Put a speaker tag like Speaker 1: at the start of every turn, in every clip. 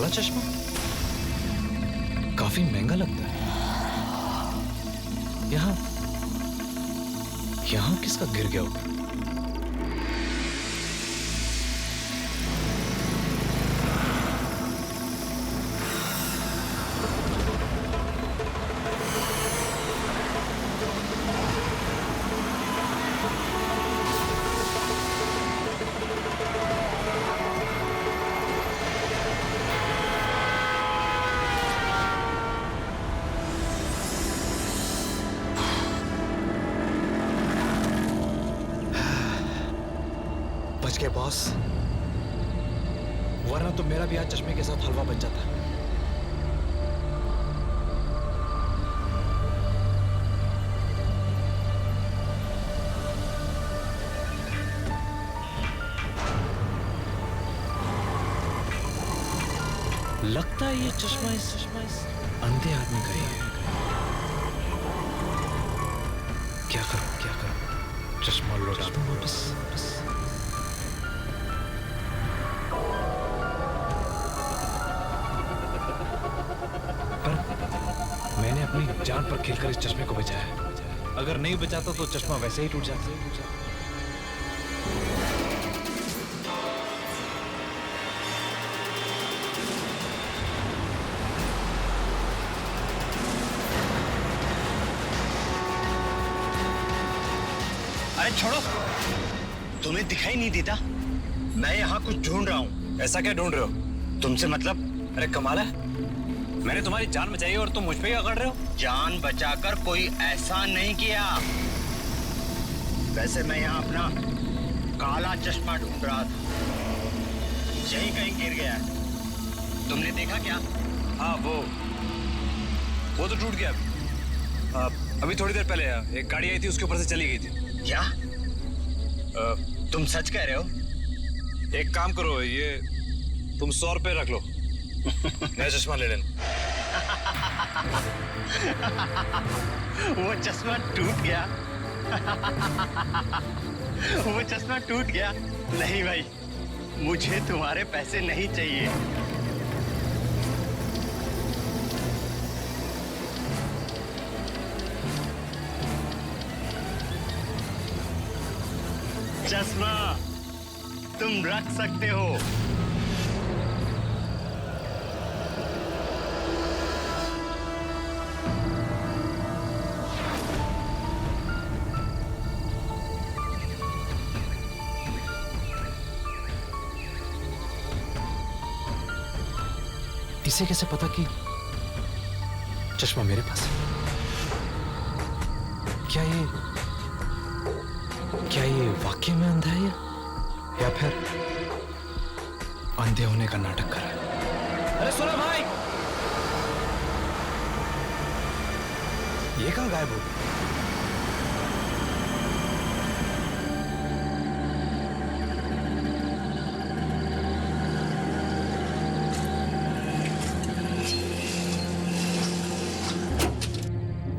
Speaker 1: काला चश्मा काफी महंगा लगता है। यहाँ यहाँ किसका गिर गया होगा? बच गए बॉस, वरना तो मेरा भी आज चश्मे के साथ हलवा बन जाता। लगता है ये चश्मा इस अंधे आदमी का ही है। क्या करूं चश्मा लौटा दूं वापस। मैंने अपनी जान पर खेलकर इस चश्मे को बचाया, अगर नहीं बचाता तो चश्मा वैसे ही टूट जाता।
Speaker 2: अरे छोड़ो, तुम्हें दिखाई नहीं देता? मैं यहाँ कुछ ढूंढ रहा हूँ।
Speaker 1: ऐसा क्या ढूंढ रहे हो?
Speaker 2: तुमसे मतलब?
Speaker 1: अरे कमाल है, मैंने तुम्हारी जान बचाई और तुम मुझ पे ही अकड़ रहे हो।
Speaker 2: जान बचाकर कोई ऐसा नहीं किया। वैसे मैं यहाँ अपना काला चश्मा ढूंढ रहा था, यही कहीं गिर गया। तुमने देखा क्या?
Speaker 1: हाँ वो तो टूट गया। अभी थोड़ी देर पहले एक गाड़ी आई थी, उसके ऊपर से चली गई थी।
Speaker 2: क्या तुम सच कह रहे हो?
Speaker 1: एक काम करो, ये तुम 100 रुपए रख लो, नया चश्मा ले लेना।
Speaker 2: वो चश्मा टूट गया। वो चश्मा टूट गया। नहीं भाई, मुझे तुम्हारे पैसे नहीं चाहिए। चश्मा तुम रख सकते हो।
Speaker 1: इसे कैसे पता कि चश्मा मेरे पास है? क्या ये वाकई में अंधा है या फिर अंधे होने का नाटक कर रहा है? अरे सुनो भाई, ये कहां गायब हो गया?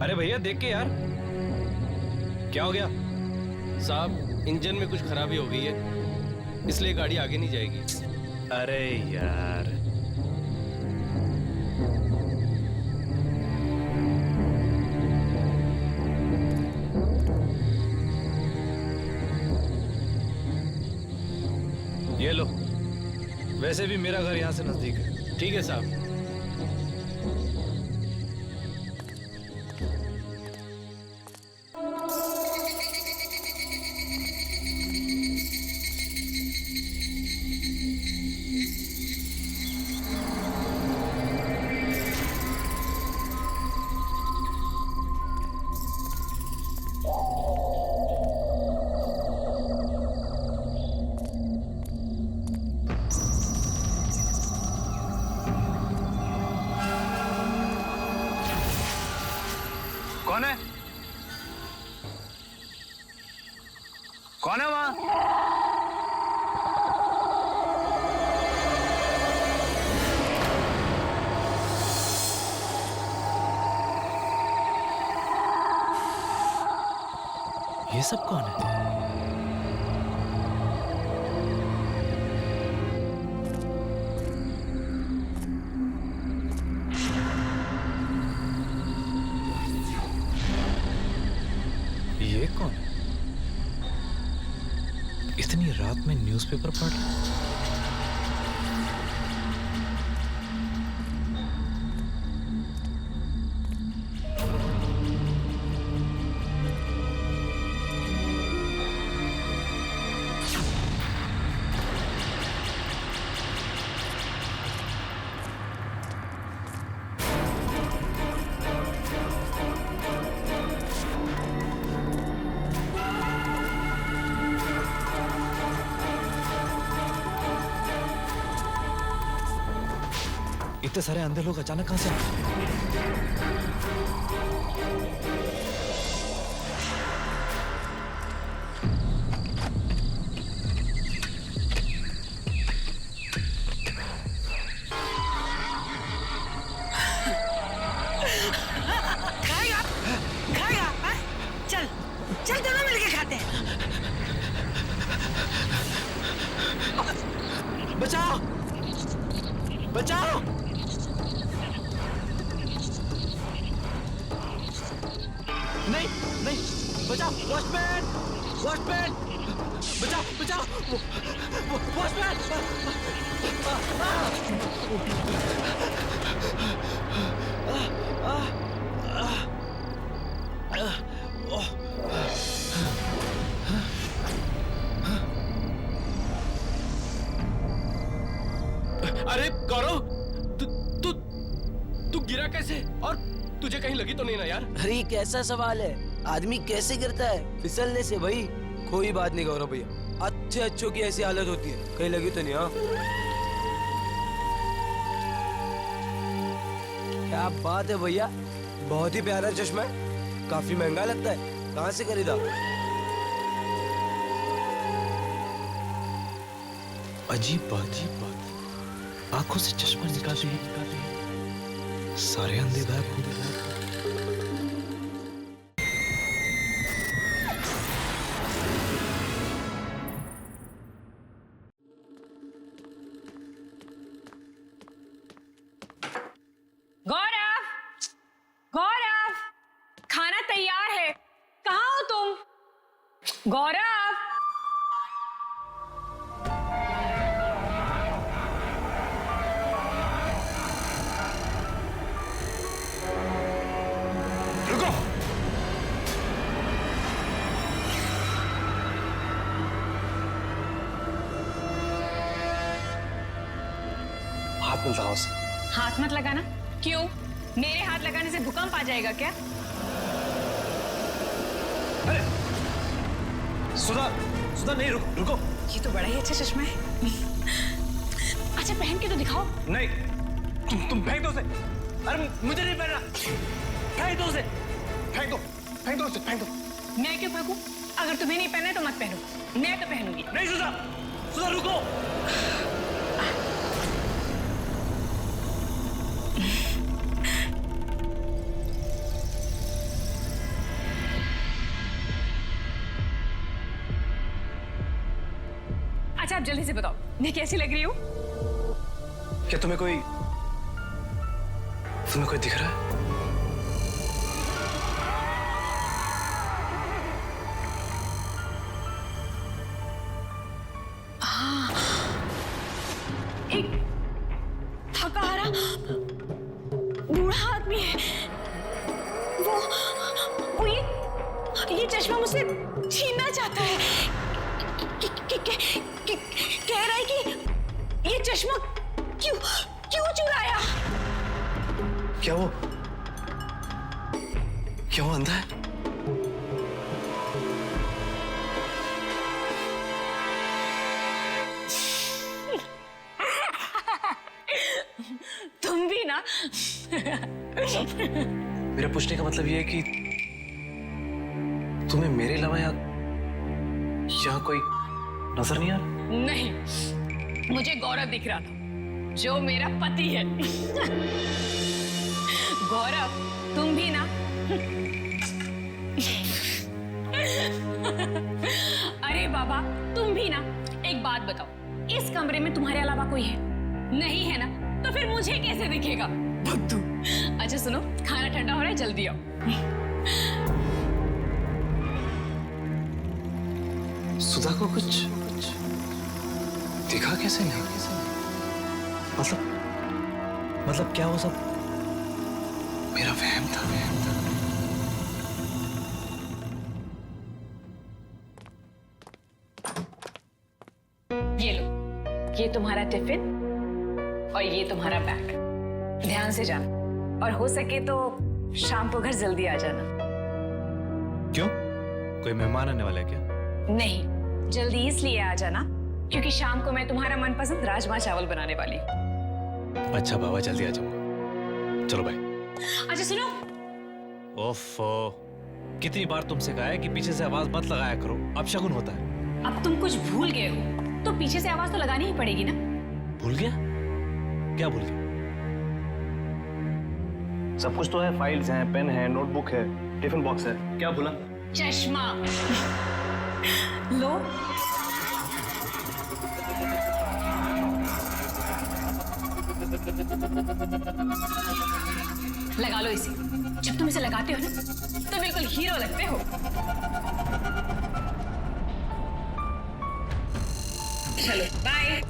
Speaker 1: अरे भैया देख के यार, क्या हो गया?
Speaker 3: साहब, इंजन में कुछ खराबी हो गई है, इसलिए गाड़ी आगे नहीं जाएगी।
Speaker 1: अरे यार, ये लो। वैसे भी मेरा घर यहां से नजदीक है।
Speaker 3: ठीक है साहब।
Speaker 1: कौन है? कौन है वहां? ये सब कौन है? ये कौन है? इतनी रात में न्यूज़पेपर पढ़ रहा है? इतने सारे अंधे लोग अचानक कहां से आए?
Speaker 4: खाएगा खाएगा हाँ? चल चल दोनों मिलके खाते हैं।
Speaker 3: बचाओ बचाओ। नहीं नहीं, बचाओ वॉचमैन वॉचमैन, बचाओ बचाओ वॉचमैन। अरे गौरव, तू तू तू गिरा कैसे? और तुझे कहीं लगी तो नहीं ना यार?
Speaker 5: अरे कैसा सवाल है, आदमी कैसे गिरता है? फिसलने से भाई। कोई बात नहीं गौरव भैया, अच्छे अच्छों की ऐसी हालत होती है, कहीं लगी तो नहीं? हाँ क्या बात है भैया, बहुत ही प्यारा चश्मा है, काफी महंगा लगता है, कहाँ से खरीदा?
Speaker 1: अजीब बात, आंखों से चश्मा निकाल रही है, सारे अंधे गायब हो गए।
Speaker 6: गौरव, गौरव, खाना तैयार है, कहाँ हो तुम? गौरव,
Speaker 1: रुको। हाथ मत लगाओ उसे।
Speaker 6: हाथ मत लगाना। क्यों? मेरे हाथ लगाने से भूकंप आ जाएगा क्या?
Speaker 1: अरे सुधा, सुधा नहीं, रुको।
Speaker 6: ये तो बड़ा ही अच्छा चश्मा है। अच्छा पहन के तो दिखाओ।
Speaker 1: नहीं, तुम फेंक दो उसे। अरे मुझे नहीं पहनना, फेंक दो उसे, फेंक दो उसे, फेंक दो।
Speaker 6: मैं क्यों फेंकूं? अगर तुम्हें नहीं पहना है तो मत पहनो, मैं तो पहनूंगी।
Speaker 1: नहीं सुधा, सुधा रुको।
Speaker 6: अच्छा आप जल्दी से बताओ, मैं कैसी लग रही हूँ?
Speaker 1: क्या तुम्हें कोई दिख रहा है?
Speaker 6: एक थका हारा बूढ़ा आदमी है, वो ये चश्मा मुझसे छीनना चाहता है। कह रहा है कि ये चश्मा क्यों चुराया?
Speaker 1: क्या वो अंधा है?
Speaker 6: तुम भी ना।
Speaker 1: मेरा पूछने का मतलब ये है कि तुम्हें मेरे अलावा यहाँ कोई नजर नहीं आ रहा?
Speaker 6: नहीं, मुझे गौरव दिख रहा था, जो मेरा पति है। गौरव, तुम भी ना। अरे बाबा, तुम भी ना। एक बात बताओ, इस कमरे में तुम्हारे अलावा कोई है? नहीं है ना, तो फिर मुझे कैसे दिखेगा? बुद्धू। अच्छा सुनो, खाना ठंडा हो रहा है, जल्दी आओ।
Speaker 1: सुधा को कुछ दिखा कैसे नहीं?
Speaker 7: मतलब क्या वो सब?
Speaker 1: मेरा वहम था।
Speaker 6: ये लो, ये तुम्हारा टिफिन और ये तुम्हारा बैग। ध्यान से जाना और हो सके तो शाम को घर जल्दी आ जाना।
Speaker 1: क्यों? कोई मेहमान आने वाला है क्या?
Speaker 6: नहीं, जल्दी इसलिए आ जाना क्योंकि शाम को मैं तुम्हारा मनपसंद राजमा चावल बनाने वाली हूँ।
Speaker 1: अच्छा बाबा, जल्दी आ जाऊंगा। चलो बाय।
Speaker 6: अच्छा सुनो,
Speaker 7: ओफो, कितनी बार तुमसे कहा है कि पीछे से आवाज मत लगाया करो, अब शगुन होता है।
Speaker 6: अब तुम कुछ भूल गए हो तो पीछे से आवाज तो लगानी ही पड़ेगी ना।
Speaker 7: भूल गया? क्या भूल गया?
Speaker 3: सब कुछ तो है, फाइल्स हैं, पेन है, नोटबुक है, टिफिन बॉक्स है। क्या भूला?
Speaker 6: चश्मा लो। लगा लो इसे। जब तुम इसे लगाते हो ना तो बिल्कुल हीरो लगते हो। चलो बाय।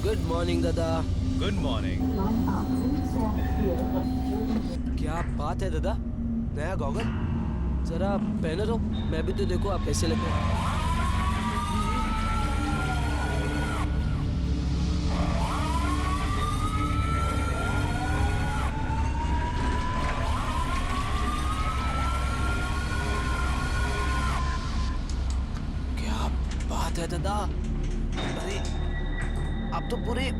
Speaker 5: गुड मॉर्निंग दादा।
Speaker 7: Good morning.
Speaker 5: क्या बात है दादा, नया गॉगल जरा पहनो तो मैं भी तो देखो आप कैसे लग रहे हैं। क्या बात है दादा, अरे आप तो पूरे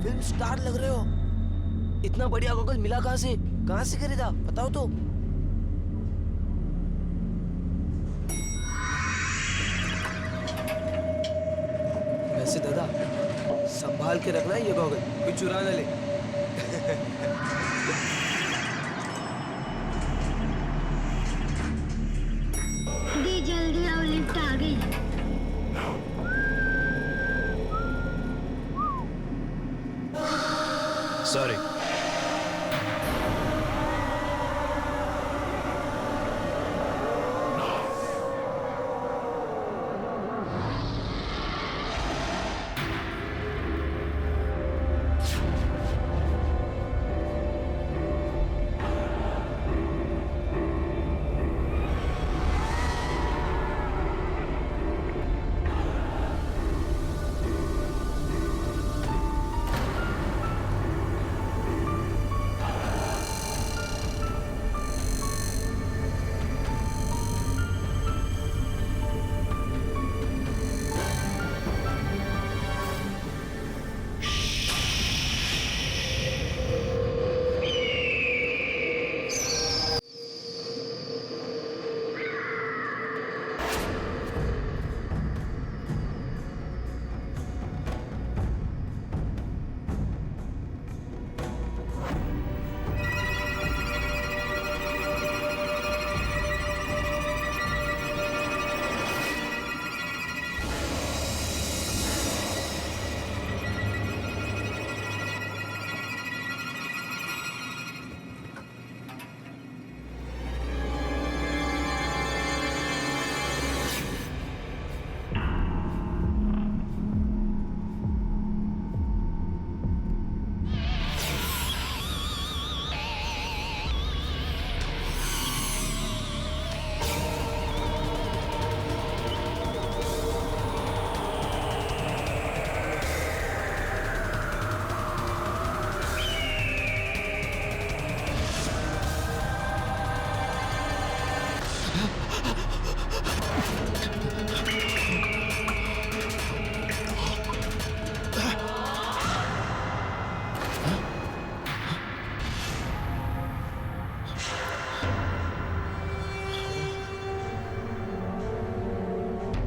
Speaker 5: फिल्म स्टार लग रहे हो। इतना बढ़िया गॉगल मिला कहाँ से खरीदा बताओ तो। वैसे दादा संभाल के रखना ये गॉगल, कोई चुरा न ले।
Speaker 8: दी जल्दी आओ, लिफ्ट आ गई।
Speaker 1: सॉरी।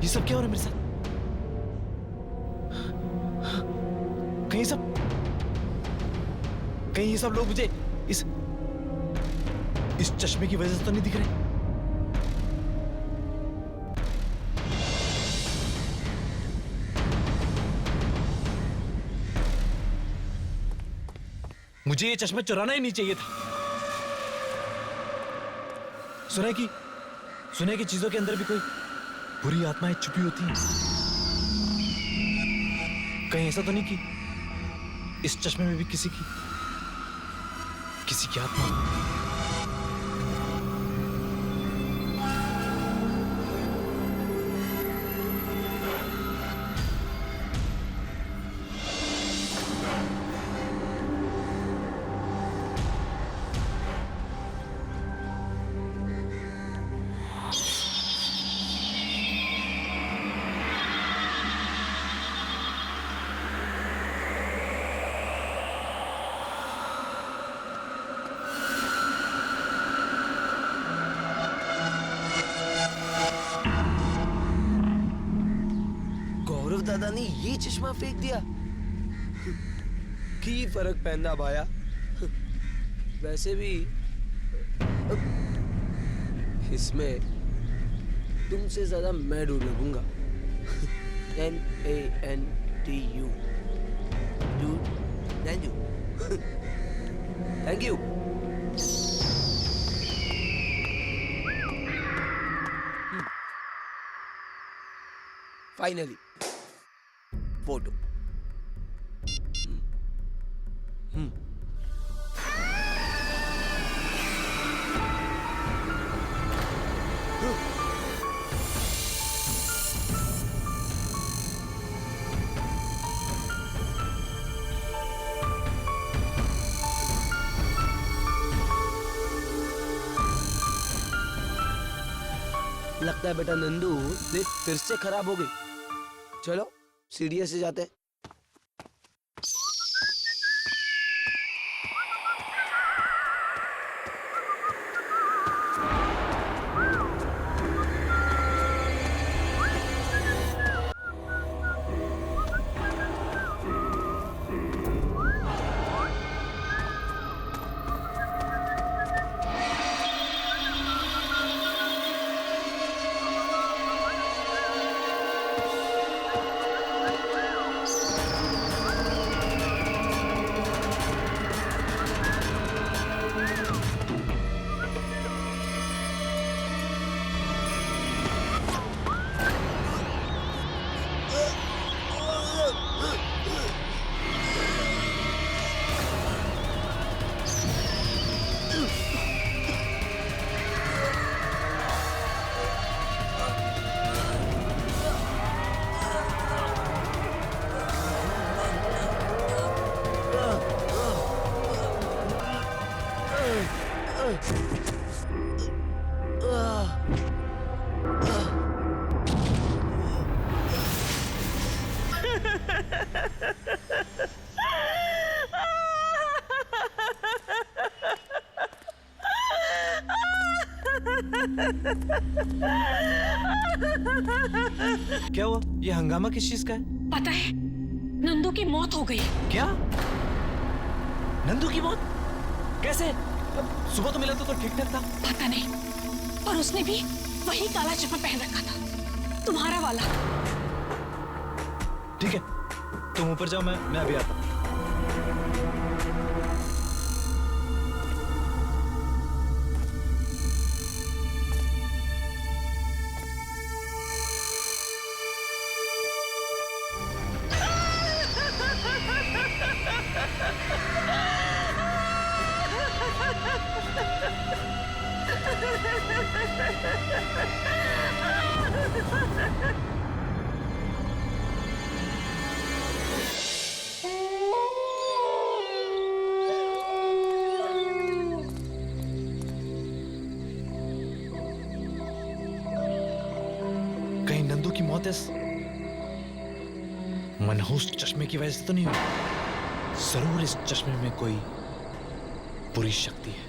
Speaker 7: ये सब क्या हो रहा है मेरे साथ? कहीं ये सब लोग मुझे इस चश्मे की वजह से तो नहीं दिख रहे? मुझे ये चश्मा चुराना ही नहीं चाहिए था। सुने कि चीजों के अंदर भी कोई बुरी आत्माएं छुपी होती हैं। कहीं ऐसा तो नहीं कि इस चश्मे में भी किसी की आत्मा।
Speaker 5: गौरव दादा ने ये चश्मा फेंक दिया। की फर्क पैंदा भाया। वैसे भी इसमें तुमसे ज्यादा मैं डूब लगूंगा। NANTU thank you. Thank you. Finally photo. लगता है बेटा नंदू लिफ्ट फिर से खराब हो गई। चलो सीढ़ियों से जाते हैं।
Speaker 7: क्या हुआ? ये हंगामा किस चीज का है?
Speaker 4: पता है, नंदू की मौत हो गई।
Speaker 7: क्या? नंदू की मौत? कैसे? सुबह तो मिला तो ठीक ठाक था।
Speaker 4: पता नहीं, पर उसने भी वही काला चश्मा पहन रखा था, तुम्हारा वाला।
Speaker 7: ठीक है, तुम ऊपर जाओ, मैं अभी आता हूँ। कहीं नंदू की मौत इस मनहूस चश्मे की वजह से तो नहीं हुई? जरूर इस चश्मे में कोई बुरी शक्ति है।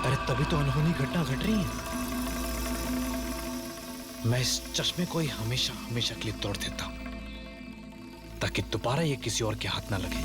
Speaker 7: अरे तभी तो अनहोनी घटना घट रही है। मैं इस चश्मे को ही हमेशा हमेशा के लिए तोड़ देता हूं, ताकि दोबारा ये किसी और के हाथ ना लगे।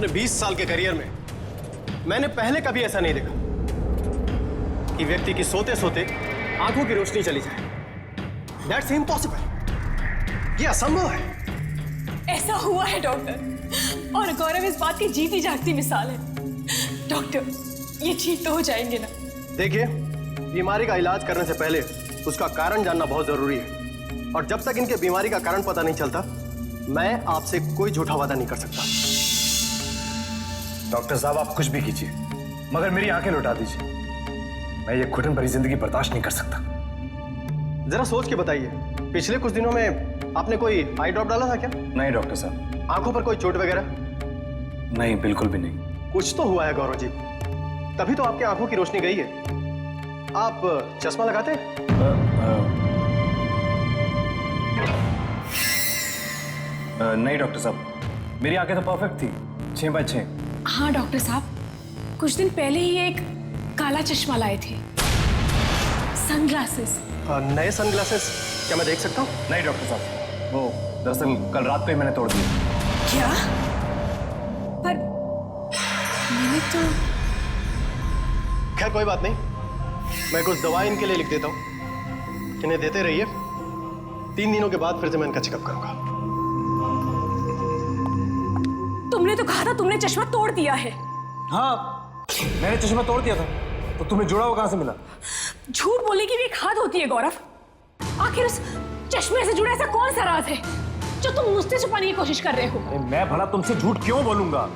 Speaker 9: अपने 20 साल के करियर में मैंने पहले कभी ऐसा नहीं देखा कि व्यक्ति की सोते सोते आंखों की रोशनी चली जाए। That's impossible. ये असंभव है।
Speaker 4: ऐसा हुआ है डॉक्टर, और गौरव इस बात की जीती जागती मिसाल है। डॉक्टर, ये ठीक तो हो जाएंगे ना?
Speaker 9: देखिए, बीमारी का इलाज करने से पहले उसका कारण जानना बहुत जरूरी है, और जब तक इनके बीमारी का कारण पता नहीं चलता, मैं आपसे कोई झूठा वादा नहीं कर सकता।
Speaker 1: डॉक्टर साहब, आप कुछ भी कीजिए, मगर मेरी आंखें लौटा दीजिए। मैं ये घुटन भरी जिंदगी बर्दाश्त नहीं कर सकता।
Speaker 9: जरा सोच के बताइए, पिछले कुछ दिनों में आपने कोई आई ड्रॉप डाला था क्या?
Speaker 1: नहीं डॉक्टर साहब।
Speaker 9: आंखों पर कोई चोट वगैरह?
Speaker 1: नहीं, बिल्कुल भी नहीं।
Speaker 9: कुछ तो हुआ है गौरव जी, तभी तो आपकी आंखों की रोशनी गई है। आप चश्मा लगाते हैं?
Speaker 1: नहीं डॉक्टर साहब, मेरी आंखें तो परफेक्ट थी, 6x6।
Speaker 4: हाँ डॉक्टर साहब, कुछ दिन पहले ही एक काला चश्मा लाए थे, सनग्लासेस।
Speaker 9: नए सनग्लासेस क्या मैं देख सकता हूँ?
Speaker 1: नहीं डॉक्टर साहब, वो दरअसल कल रात को ही मैंने तोड़ दिया।
Speaker 4: क्या? पर मैंने तो...
Speaker 9: खैर कोई बात नहीं, मैं कुछ दवाई इनके लिए लिख देता हूँ, इन्हें देते रहिए। 3 दिनों के बाद फिर से मैं इनका चेकअप करूंगा।
Speaker 4: तुमने तो कहा था तुमने चश्मा तोड़ दिया है।
Speaker 1: हाँ, मैंने चश्मा तोड़ दिया था, तो तुम्हें जुड़ा हुआ कहां से मिला?
Speaker 4: झूठ बोलने की भी एक हद होती है गौरव। आखिर उस चश्मे से जुड़ा ऐसा कौन सा राज है जो तुम मुझसे छुपाने की कोशिश कर रहे हो?
Speaker 1: मैं भला तुमसे झूठ क्यों बोलूंगा?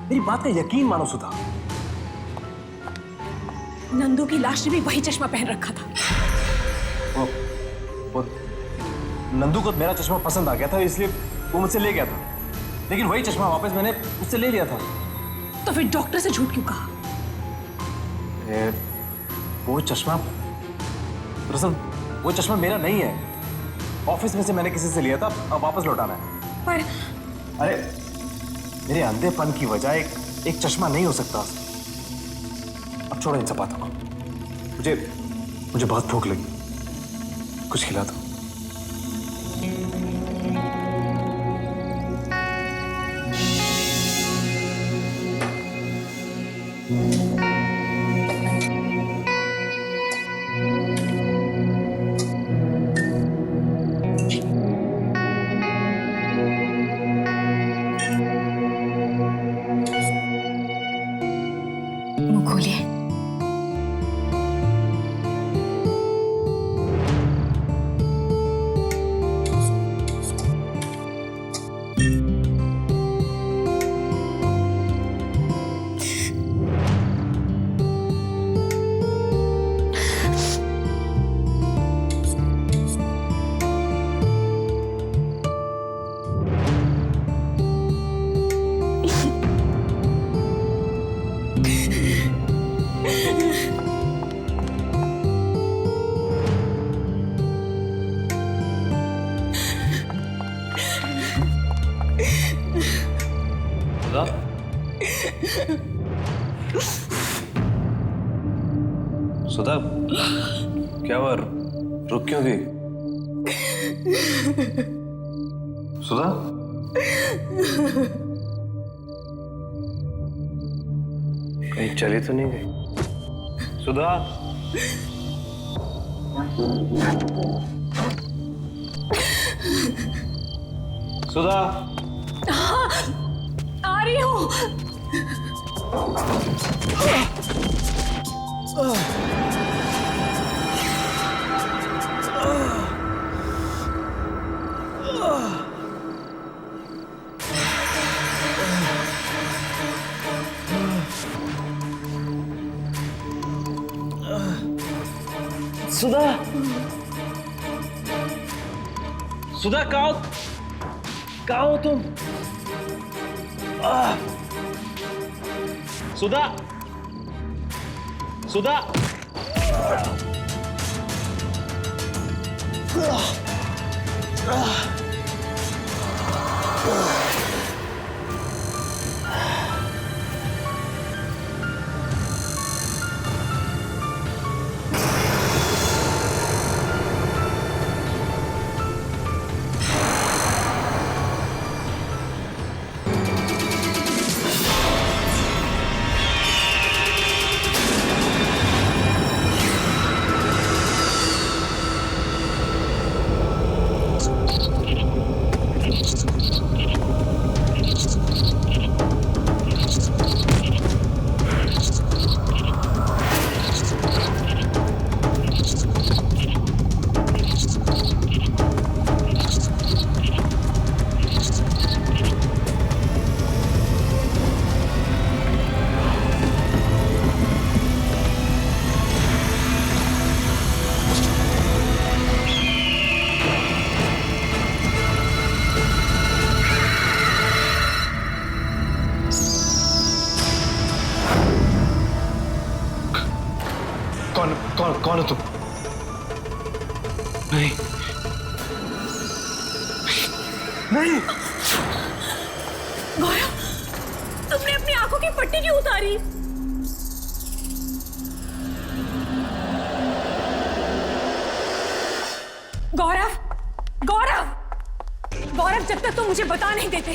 Speaker 1: मेरी बात का यकीन मानो सुधा।
Speaker 4: नंदू की लाश ने भी वही चश्मा पहन रखा था।
Speaker 1: वो नंदू को मेरा चश्मा पसंद आ गया था, इसलिए वो मुझसे ले गया था, लेकिन वही चश्मा वापस मैंने उससे ले लिया था।
Speaker 4: तो फिर डॉक्टर से झूठ क्यों कहा?
Speaker 1: वो चश्मा दरअसल वो चश्मा मेरा नहीं है, ऑफिस में से मैंने किसी से लिया था, अब वापस लौटाना है।
Speaker 4: पर
Speaker 1: अरे मेरे अंधेपन की वजह एक चश्मा नहीं हो सकता। अब छोड़ो इन सब बातों को, मुझे बहुत भूख लगी, कुछ खिला दो।
Speaker 6: मुंह खोलिए।
Speaker 1: सुधा, क्या हुआ? रुक क्यों गई? सुधा, कहीं चली तो नहीं गई? सुधा, सुधा,
Speaker 4: आ रही हूँ।
Speaker 7: सुधा, सुधा कहाँ हो तुम? सुधा, सुधा,
Speaker 1: कौन कौन कौन हो तुम? नहीं नहीं।
Speaker 4: गौरव, तुमने अपनी आंखों की पट्टी क्यों उतारी? गौरव, गौरव, गौरव, जब तक तुम मुझे बता नहीं देते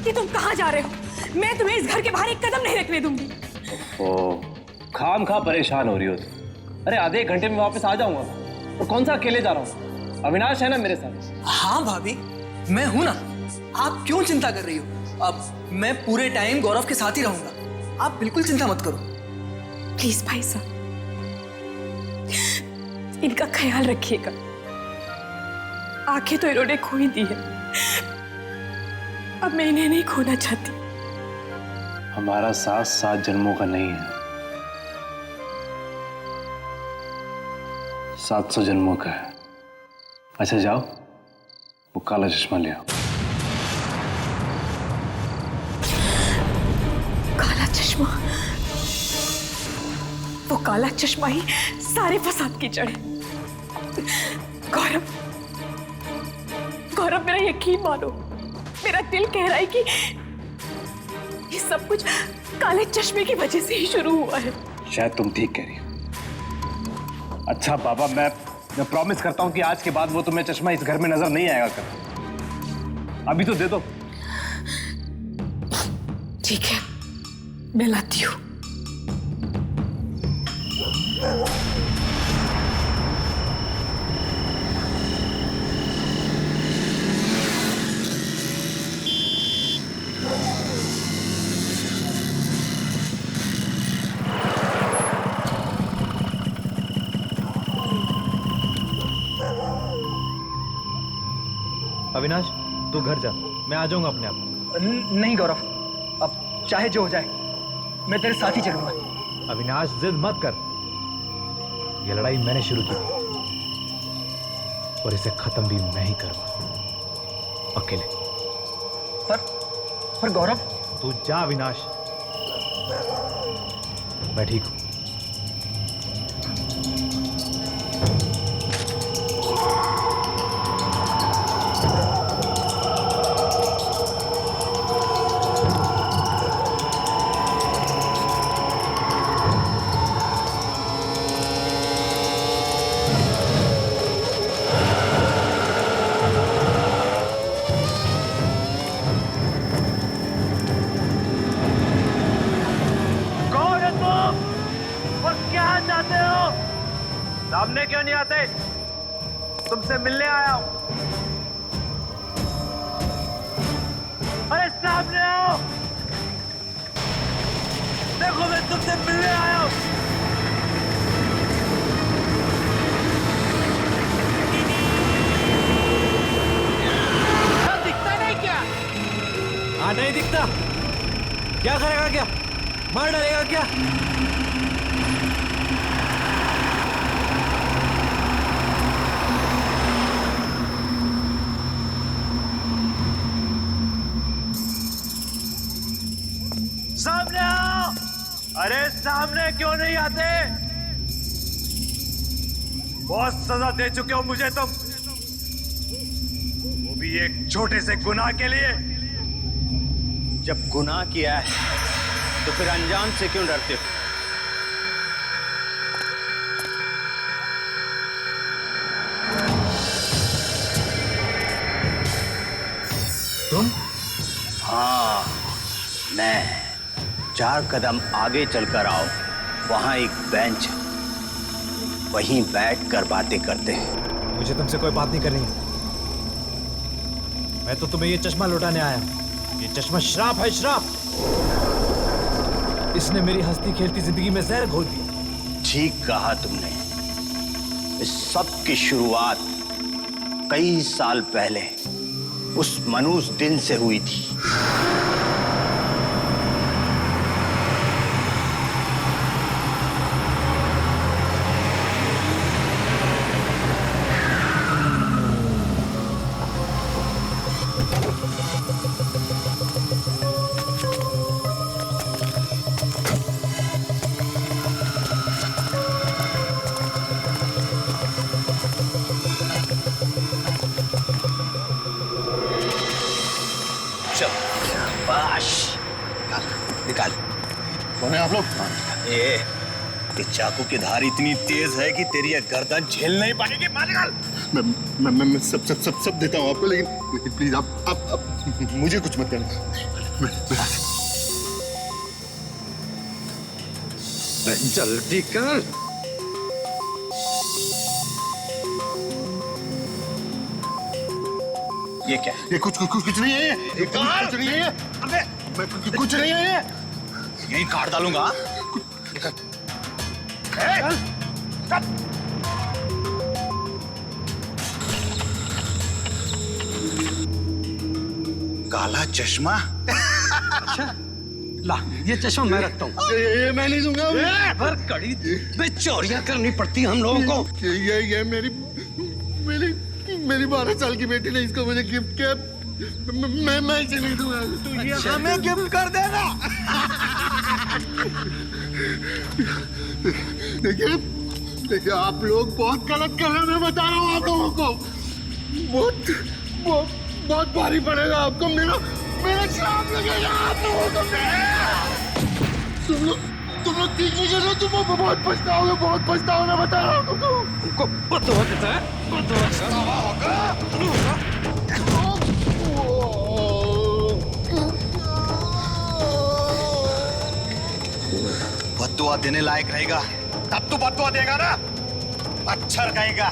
Speaker 4: कि तुम कहां जा रहे हो, मैं तुम्हें इस घर के बाहर एक कदम नहीं रखने दूंगी।
Speaker 1: खाम खा परेशान हो रही हो तुम। अरे आधे एक घंटे में वापस आ जाऊंगा। और कौन सा अकेले जा रहा हूँ? अविनाश है ना मेरे साथ।
Speaker 10: हाँ भाभी, मैं हूं ना। आप क्यों चिंता कर रही हो? अब मैं पूरे टाइम गौरव के साथ ही रहूंगा। आप बिल्कुल चिंता मत करो।
Speaker 4: प्लीज भाई साहब, इनका ख्याल रखिएगा। आंखें तो इन्होंने खो ही दी है, अब मैं इन्हें नहीं खोना चाहती।
Speaker 1: हमारा साथ 7 जन्मों का नहीं है, 700 जन्मों का है। अच्छा जाओ, वो काला चश्मा ले आओ।
Speaker 4: काला चश्मा? वो काला चश्मा ही सारे फसाद की जड़ है। गौरव, गौरव, मेरा यकीन मानो, मेरा दिल कह रहा है कि ये सब कुछ काले चश्मे की वजह से ही शुरू हुआ है।
Speaker 1: शायद तुम ठीक कह रही हो। अच्छा बाबा, मैं प्रॉमिस करता हूं कि आज के बाद वो तुम्हें चश्मा इस घर में नजर नहीं आएगा कर। अभी तो दे दो।
Speaker 4: ठीक है, मैं लाती हूँ।
Speaker 7: अविनाश, तू घर जा, मैं आ जाऊंगा अपने आप।
Speaker 10: नहीं गौरव, अब चाहे जो हो जाए मैं तेरे साथ ही चलूंगा।
Speaker 7: अविनाश, जिद मत कर। ये लड़ाई मैंने शुरू की और इसे खत्म भी मैं ही करूंगा, अकेले।
Speaker 10: पर गौरव,
Speaker 7: तू जा अविनाश, मैं ठीक हूं।
Speaker 1: सामने क्यों नहीं आते? तुमसे मिलने आया हूं। अरे सामने आओ, देखो मैं तुमसे मिलने आया हूं।
Speaker 3: दिखता नहीं क्या?
Speaker 7: हाँ, नहीं दिखता। क्या करेगा? क्या मार डालेगा क्या?
Speaker 1: सामने आओ। अरे सामने क्यों नहीं आते? बहुत सजा दे चुके हो मुझे तुम, वो भी एक छोटे से गुनाह के लिए।
Speaker 2: जब गुनाह किया है तो फिर अंजाम से क्यों डरते हो?
Speaker 7: तुम?
Speaker 2: हाँ, मैं। 4 कदम आगे चलकर आओ, वहां एक बेंच है, वहीं बैठकर बातें करते हैं।
Speaker 7: मुझे तुमसे कोई बात नहीं करनी है। मैं तो तुम्हें ये चश्मा लौटाने आया हूं। ये चश्मा श्राप है, श्राप। इसने मेरी हंसती खेलती जिंदगी में जहर घोल दिया।
Speaker 2: ठीक कहा तुमने। इस सब की शुरुआत कई साल पहले उस मनूस दिन से हुई थी। चल शाबाश, निकाल निकाल।
Speaker 9: कौन है आप लोग?
Speaker 2: ये चाकू की धार इतनी तेज है कि तेरी ये गर्दन झेल नहीं पाएगी। मार निकाल।
Speaker 11: मैं सब देता हूँ आपको, लेकिन प्लीज आप मुझे कुछ मत करना।
Speaker 3: जल्दी कर।
Speaker 2: ये क्या?
Speaker 11: ये कुछ नहीं है, ये कुछ नहीं है।
Speaker 2: अबे
Speaker 11: कुछ नहीं है ये।
Speaker 2: यही काट डालूंगा। काला चश्मा।
Speaker 3: ला, ये चश्मा मैं रखता हूँ।
Speaker 11: ये मैं नहीं दूंगा।
Speaker 3: हर कड़ी में चोरियां करनी पड़ती हम लोगों को।
Speaker 11: ये मेरी 12 साल की बेटी ने इसको मुझे गिफ्ट किया। मैं इसे नहीं दूंगा।
Speaker 3: तो ये हमें गिफ्ट कर देना।
Speaker 11: देखिए आप लोग बहुत गलत कर रहे हैं। मैं बता रहा हूँ आप लोगों को, बहुत भारी पड़ेगा आपको। मेरा श्राप लगेगा आप लोगों को। तुम लोग ठीक नहीं कर रहे हो। तुम बहुत पछताओगे, बहुत पछताओगे। मैं बता रहा हूँ
Speaker 3: तुमको बतवा देता है।
Speaker 2: बद्दुआ देने लायक रहेगा तब तो बद्दुआ देगा ना। मच्छर कहेगा।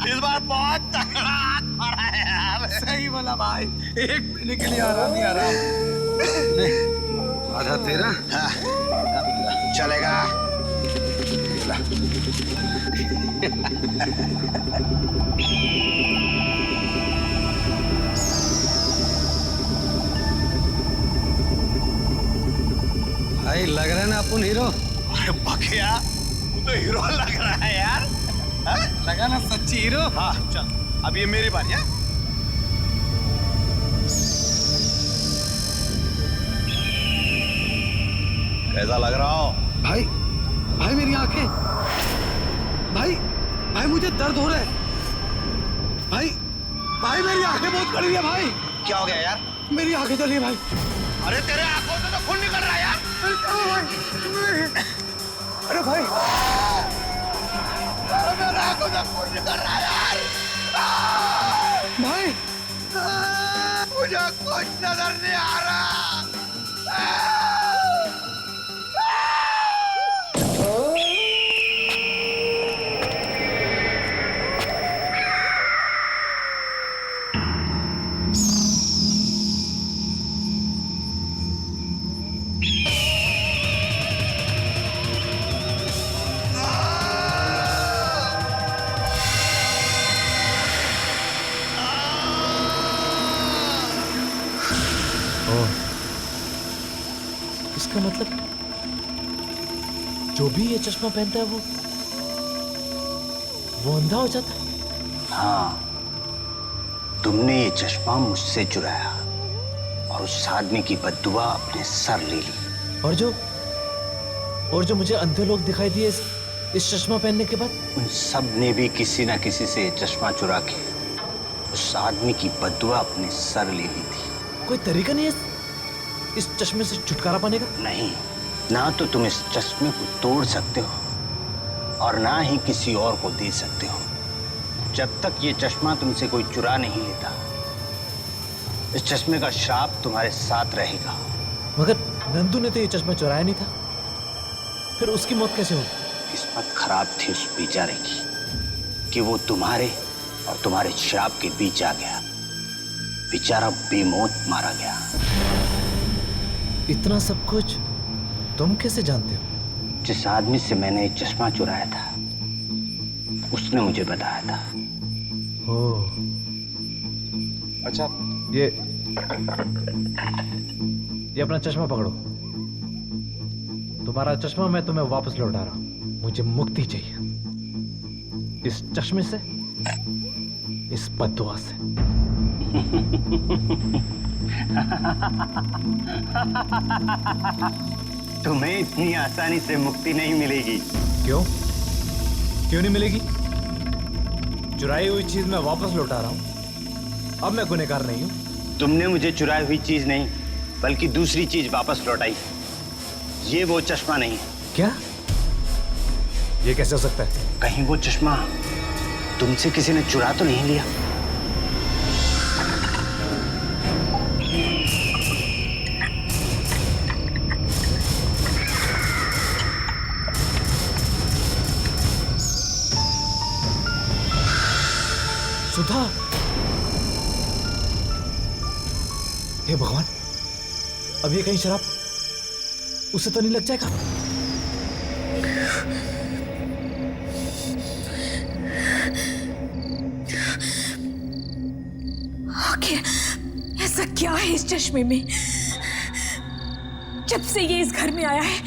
Speaker 2: इस बार बहुत तगड़ा हाथ मारा है यार।
Speaker 3: सही बोला भाई, एक महीने के लिए आराम ही आराम। आधा तेरा।
Speaker 2: हाँ, चलेगा।
Speaker 3: भाई लग रहा है ना अपन हीरो।
Speaker 2: अरे बखिया, तू तो हीरो लग रहा है यार। हाँ?
Speaker 3: लगा ना सच्ची हीरो।
Speaker 2: हाँ चल, अब ये मेरी बारी है। कैसा लग रहा हो?
Speaker 3: भाई मेरी आंखें। भाई मुझे दर्द हो रहा है। भाई मेरी आंखें बहुत खड़ी है भाई।
Speaker 2: क्या हो गया यार?
Speaker 3: मेरी आंखें चली है भाई।
Speaker 2: अरे तेरे आंखों से तो खून निकल रहा है यार।
Speaker 3: अरे भाई
Speaker 2: मेरे आंखों से खून निकल रहा है यार।
Speaker 3: भाई
Speaker 2: मुझे कुछ नजर नहीं आ रहा।
Speaker 7: इसका मतलब जो भी ये चश्मा पहनता है वो अंधा हो जाता है।
Speaker 2: हाँ, तुमने ये चश्मा मुझसे चुराया और उस आदमी की बद्दुआ अपने सर ले ली।
Speaker 7: और जो मुझे अंधे लोग दिखाई दिए इस चश्मा पहनने के बाद,
Speaker 2: उन सब ने भी किसी ना किसी से चश्मा चुरा के उस आदमी की बद्दुआ अपने सर ले ली थी।
Speaker 7: कोई तरीका नहीं है इस चश्मे से छुटकारा पाने का?
Speaker 2: नहीं, ना तो तुम इस चश्मे को तोड़ सकते हो और ना ही किसी और को दे सकते हो। जब तक ये चश्मा तुमसे कोई चुरा नहीं लेता, इस चश्मे का श्राप तुम्हारे साथ रहेगा।
Speaker 7: मगर नंदू ने तो ये चश्मा चुराया नहीं था, फिर उसकी मौत कैसे होगी?
Speaker 2: किस्मत खराब थी उस बेचारे की कि वो तुम्हारे और तुम्हारे श्राप के बीच आ गया। बेचारा बेमौत मारा गया।
Speaker 7: इतना सब कुछ तुम कैसे जानते हो?
Speaker 2: जिस आदमी से मैंने एक चश्मा चुराया था उसने मुझे बताया था।
Speaker 7: ओह, अच्छा ये अपना चश्मा पकड़ो। तुम्हारा चश्मा मैं तुम्हें वापस लौटा रहा हूं। मुझे मुक्ति चाहिए इस चश्मे से, इस बद्दुआ से।
Speaker 2: तुम्हें इतनी आसानी से मुक्ति नहीं मिलेगी।
Speaker 7: क्यों? क्यों नहीं मिलेगी? चुराई हुई चीज मैं वापस लौटा रहा हूं। अब मैं गुनहगार नहीं हूं।
Speaker 2: तुमने मुझे चुराई हुई चीज नहीं, बल्कि दूसरी चीज वापस लौटाई। ये वो चश्मा नहीं है।
Speaker 7: क्या? ये कैसे हो सकता है?
Speaker 2: कहीं वो चश्मा तुमसे किसी ने चुरा तो नहीं लिया?
Speaker 7: सुधा! हे भगवान, अब ये कहीं शराब उसे तो नहीं लग जाएगा?
Speaker 4: आखिर ऐसा क्या है इस चश्मे में? जब से ये इस घर में आया है,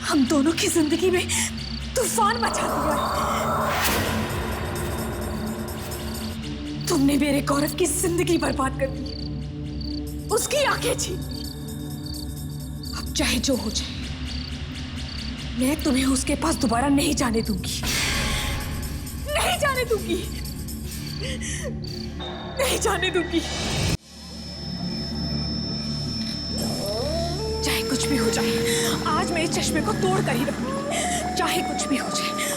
Speaker 4: हम दोनों की जिंदगी में तूफान मचा दिया है। तुमने मेरे गौरव की जिंदगी बर्बाद कर दी, उसकी आंखें छीन। अब चाहे जो हो जाए, मैं तुम्हें उसके पास दोबारा नहीं जाने दूंगी। नहीं जाने दूंगी। नहीं जाने दूंगी। चाहे कुछ भी हो जाए, आज मैं इस चश्मे को तोड़ कर ही रहूंगी, चाहे कुछ भी हो जाए।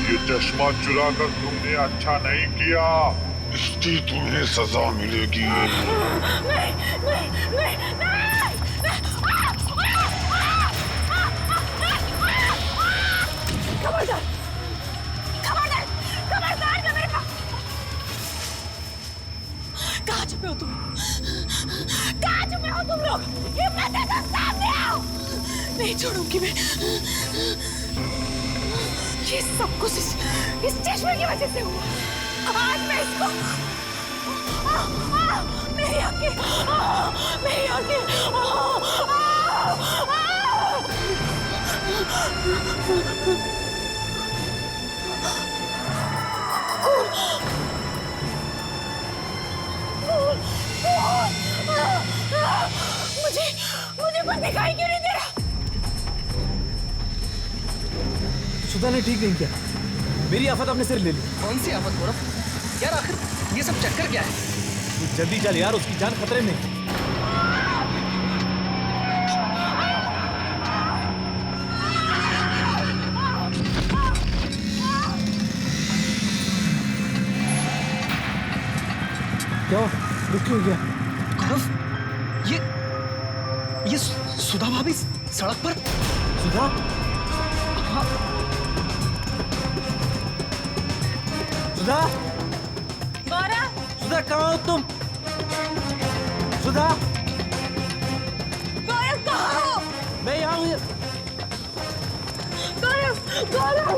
Speaker 11: ये चश्मा चुरा कर तुमने अच्छा नहीं किया, इसकी तुम्हें सजा मिलेगी।
Speaker 4: खबरदार! खबरदार! खबरदार ना मेरे पास! कहाँ छुपे हो तुम? कहाँ छुपे हो तुम लोग? हिम्मत है तो सामने आओ! नहीं छोड़ूंगी मैं। ये सब कुछ इस चश्मे की वजह से हुआ। आज मैं इसको मेरी आंखें, मेरी आंखें। मुझे कुछ दिखाई क्यों नहीं दे रहा?
Speaker 7: सुधा ने ठीक नहीं किया। मेरी आफत अपने सिर ले ली।
Speaker 10: कौन सी आफत गौरव? यार आखिर ये सब चक्कर क्या है?
Speaker 7: तू जल्दी चल यार, उसकी जान खतरे में। क्या हुआ? क्यों हो गया?
Speaker 10: गौरव, ये सुधा भाभी सड़क पर।
Speaker 7: सुधा?
Speaker 10: हाँ।
Speaker 7: सुधा?
Speaker 4: गौरव!
Speaker 7: सुधा कहाँ हो तुम? सुधा?
Speaker 4: गौरव कहाँ हो?
Speaker 7: मैं यहाँ हूँ।
Speaker 4: गौरव! गौरव!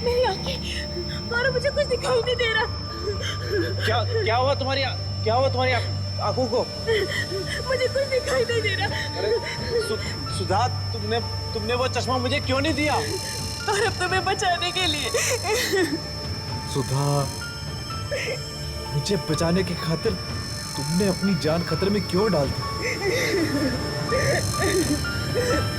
Speaker 4: मेरी आंखें, गौरव मुझे कुछ दिखाई नहीं दे रहा।
Speaker 7: क्या हुआ तुम्हारी आंखों को?
Speaker 4: मुझे कुछ दिखाई नहीं दे रहा।
Speaker 7: अरे सुधा, तुमने वो चश्मा मुझे क्यों नहीं दिया?
Speaker 4: और अब तुम्हें बचाने के लिए।
Speaker 7: सुधा, मुझे बचाने की खातिर तुमने अपनी जान खतरे में क्यों डाल दी?
Speaker 8: है